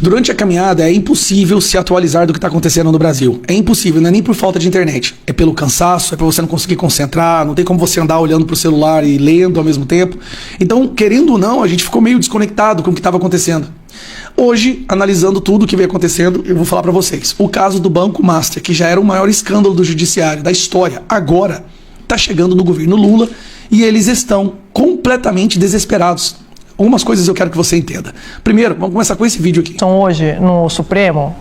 Durante a caminhada é impossível se atualizar do que está acontecendo no Brasil. É impossível, não é nem por falta de internet. É pelo cansaço, é por você não conseguir concentrar, não tem como você andar olhando pro celular e lendo ao mesmo tempo. Então, querendo ou não, a gente ficou meio desconectado com o que estava acontecendo. Hoje, analisando tudo o que vem acontecendo, eu vou falar para vocês. O caso do Banco Master, que já era o maior escândalo do judiciário, da história, agora está chegando no governo Lula e eles estão completamente desesperados. Algumas coisas eu quero que você entenda. Primeiro, vamos começar com esse vídeo aqui. Então, hoje, no Supremo,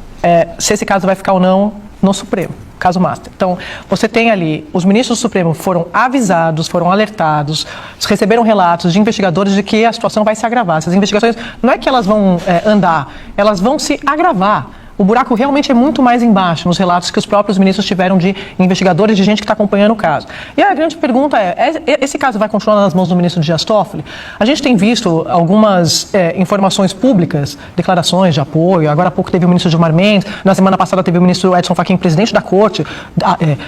se esse caso vai ficar ou não no Supremo, caso Master. Então, você tem ali, os ministros do Supremo foram avisados, foram alertados, receberam relatos de investigadores de que a situação vai se agravar. Essas investigações, não é que elas vão andar, elas vão se agravar. O buraco realmente é muito mais embaixo nos relatos que os próprios ministros tiveram de investigadores, de gente que está acompanhando o caso. E a grande pergunta esse caso vai continuar nas mãos do ministro Dias Toffoli? A gente tem visto algumas informações públicas, declarações de apoio. Agora há pouco teve o ministro Gilmar Mendes, na semana passada teve o ministro Edson Fachin, presidente da Corte,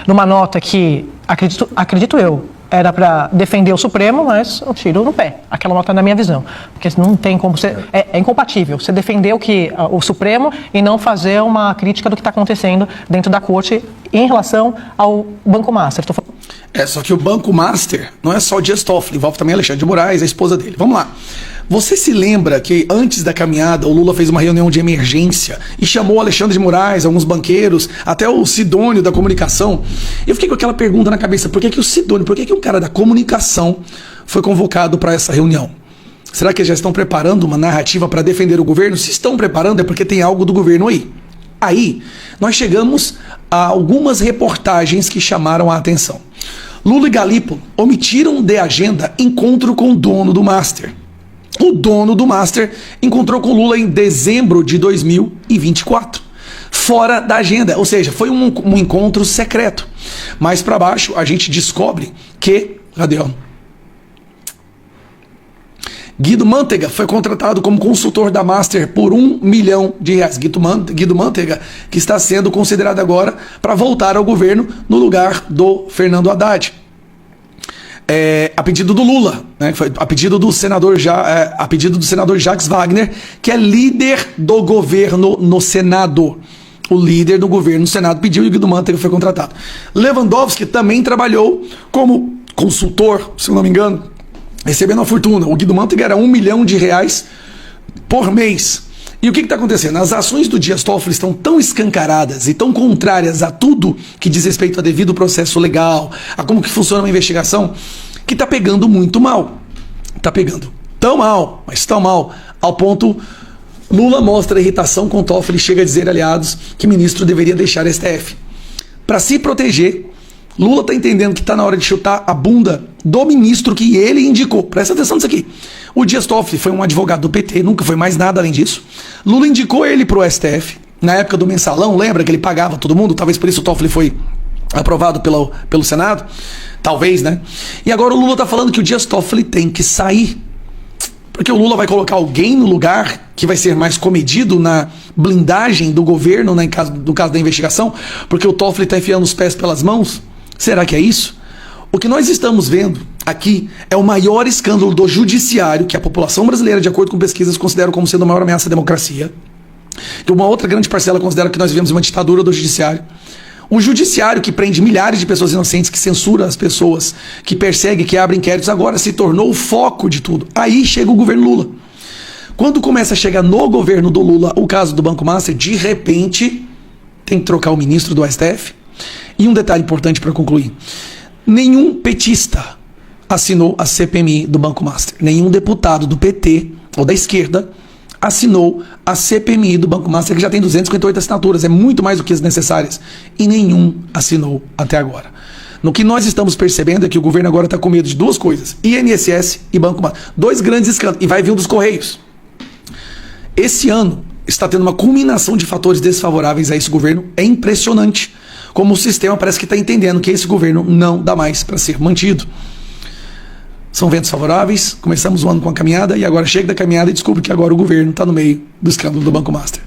numa nota que, acredito eu, era para defender o Supremo, mas um tiro no pé. Aquela nota na minha visão. Porque não tem como ser... É incompatível você defender o Supremo e não fazer uma crítica do que está acontecendo dentro da Corte em relação ao Banco Master. Só que o Banco Master não é só o Dias Toffoli, envolve também Alexandre de Moraes, a esposa dele. Vamos lá. Você se lembra que antes da caminhada o Lula fez uma reunião de emergência e chamou Alexandre de Moraes, alguns banqueiros, até o Sidônio da comunicação? Eu fiquei com aquela pergunta na cabeça, por que o Sidônio, por que um cara da comunicação foi convocado para essa reunião? Será que eles já estão preparando uma narrativa para defender o governo? Se estão preparando é porque tem algo do governo aí. Aí, nós chegamos a algumas reportagens que chamaram a atenção. Lula e Galípolo omitiram de agenda encontro com o dono do Master. O dono do Master encontrou com Lula em dezembro de 2024. Fora da agenda, ou seja, foi um encontro secreto. Mais para baixo, a gente descobre que... Cadê? Guido Mantega foi contratado como consultor da Master por R$1 milhão. Guido Mantega, que está sendo considerado agora para voltar ao governo no lugar do Fernando Haddad. A pedido do Lula, né? Foi a pedido do senador Jacques Wagner, que é líder do governo no Senado. O líder do governo no Senado pediu e o Guido Mantega foi contratado. Lewandowski também trabalhou como consultor, se eu não me engano, recebendo uma fortuna. O Guido Mantega era R$1 milhão por mês. E o que está acontecendo? As ações do Dias Toffoli estão tão escancaradas e tão contrárias a tudo que diz respeito a devido processo legal, a como que funciona uma investigação, que está pegando muito mal. Está pegando tão mal, mas tão mal, ao ponto... Lula mostra irritação com Toffoli e chega a dizer, aliados, que ministro deveria deixar a STF. Para se proteger, Lula está entendendo que está na hora de chutar a bunda do ministro que ele indicou. Presta atenção nisso aqui. O Dias Toffoli foi um advogado do PT, nunca foi mais nada além disso. Lula indicou ele para o STF. Na época do mensalão, lembra que ele pagava todo mundo? Talvez por isso o Toffoli foi aprovado pelo Senado. Talvez, né? E agora o Lula está falando que o Dias Toffoli tem que sair. Porque o Lula vai colocar alguém no lugar que vai ser mais comedido na blindagem do governo, no caso da investigação, porque o Toffoli está enfiando os pés pelas mãos? Será que é isso? O que nós estamos vendo aqui é o maior escândalo do judiciário, que a população brasileira, de acordo com pesquisas, considera como sendo a maior ameaça à democracia. Que uma outra grande parcela considera que nós vivemos uma ditadura do judiciário. O judiciário que prende milhares de pessoas inocentes, que censura as pessoas, que persegue, que abre inquéritos, agora se tornou o foco de tudo. Aí chega o governo Lula. Quando começa a chegar no governo do Lula o caso do Banco Master, de repente tem que trocar o ministro do STF. E um detalhe importante para concluir. Nenhum petista assinou a CPMI do Banco Master. Nenhum deputado do PT ou da esquerda assinou a CPMI do Banco Master, que já tem 258 assinaturas, é muito mais do que as necessárias, e nenhum assinou até agora. No que nós estamos percebendo é que o governo agora está com medo de duas coisas, INSS e Banco Master. Dois grandes escândalos, e vai vir um dos Correios. Esse ano está tendo uma culminação de fatores desfavoráveis a esse governo, é impressionante como o sistema parece que está entendendo que esse governo não dá mais para ser mantido. São ventos favoráveis, começamos o ano com a caminhada e agora chega da caminhada e descobre que agora o governo está no meio do escândalo do Banco Master.